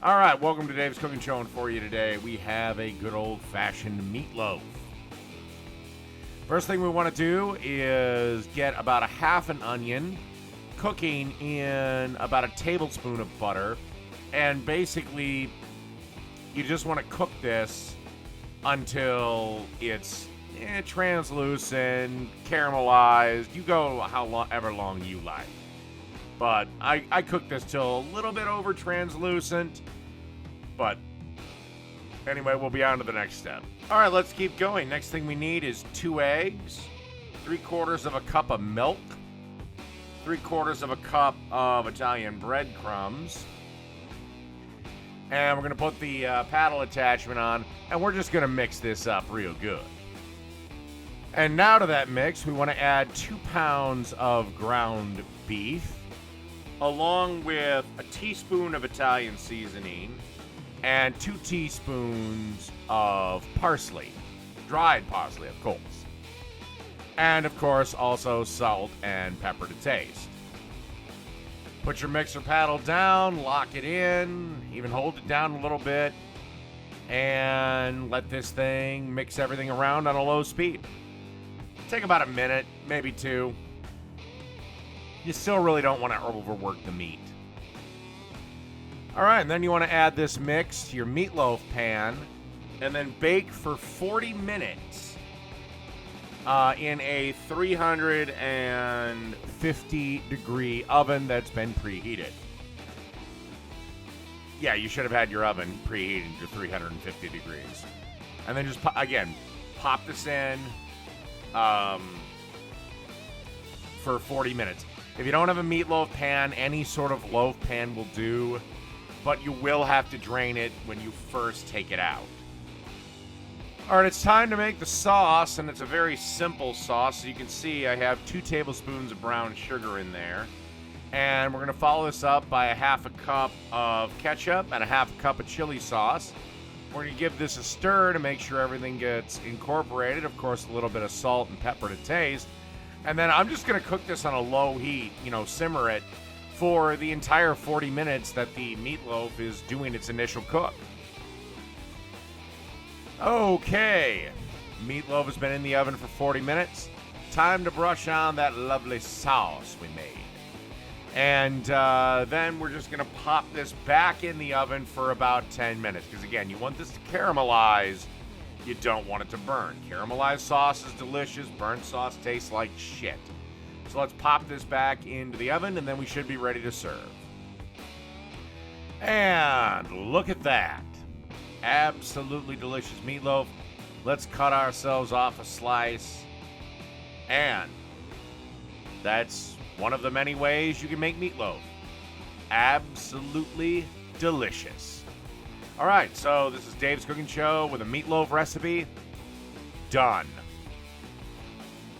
All right, welcome to Dave's Cooking Show, and for you today, we have a good old-fashioned meatloaf. First thing we want to do is get about a half an onion cooking in about a tablespoon of butter, and basically, you just want to cook this until it's translucent, caramelized. You go however long you like. But I cooked this till a little bit over translucent. But anyway, we'll be on to the next step. All right, let's keep going. Next thing we need is 2 eggs, 3/4 of a cup of milk, 3/4 of a cup of Italian breadcrumbs. And we're going to put the paddle attachment on, and we're just going to mix this up real good. And now to that mix, we want to add 2 pounds of ground beef, along with a teaspoon of Italian seasoning and 2 teaspoons of parsley, dried parsley, of course. And, of course, also salt and pepper to taste. Put your mixer paddle down, lock it in, even hold it down a little bit, and let this thing mix everything around on a low speed. Take about a minute, maybe 2. You still really don't want to overwork the meat. All right, and then you want to add this mix to your meatloaf pan and then bake for 40 minutes in a 350-degree oven that's been preheated. Yeah, you should have had your oven preheated to 350 degrees. And then just, pop this in for 40 minutes. If you don't have a meatloaf pan, any sort of loaf pan will do, but you will have to drain it when you first take it out. All right, it's time to make the sauce, and it's a very simple sauce. So you can see I have 2 tablespoons of brown sugar in there, and we're going to follow this up by a half a cup of ketchup and a half a cup of chili sauce. We're going to give this a stir to make sure everything gets incorporated. Of course, a little bit of salt and pepper to taste. And then I'm just going to cook this on a low heat, simmer it for the entire 40 minutes that the meatloaf is doing its initial cook. Okay, meatloaf has been in the oven for 40 minutes. Time to brush on that lovely sauce we made. And then we're just going to pop this back in the oven for about 10 minutes. Because again, you want this to caramelize. You don't want it to burn. Caramelized sauce is delicious. Burnt sauce tastes like shit. So let's pop this back into the oven, and then we should be ready to serve. And look at that. Absolutely delicious meatloaf. Let's cut ourselves off a slice. And that's one of the many ways you can make meatloaf. Absolutely delicious. All right, so this is Dave's Cooking Show with a meatloaf recipe. Done.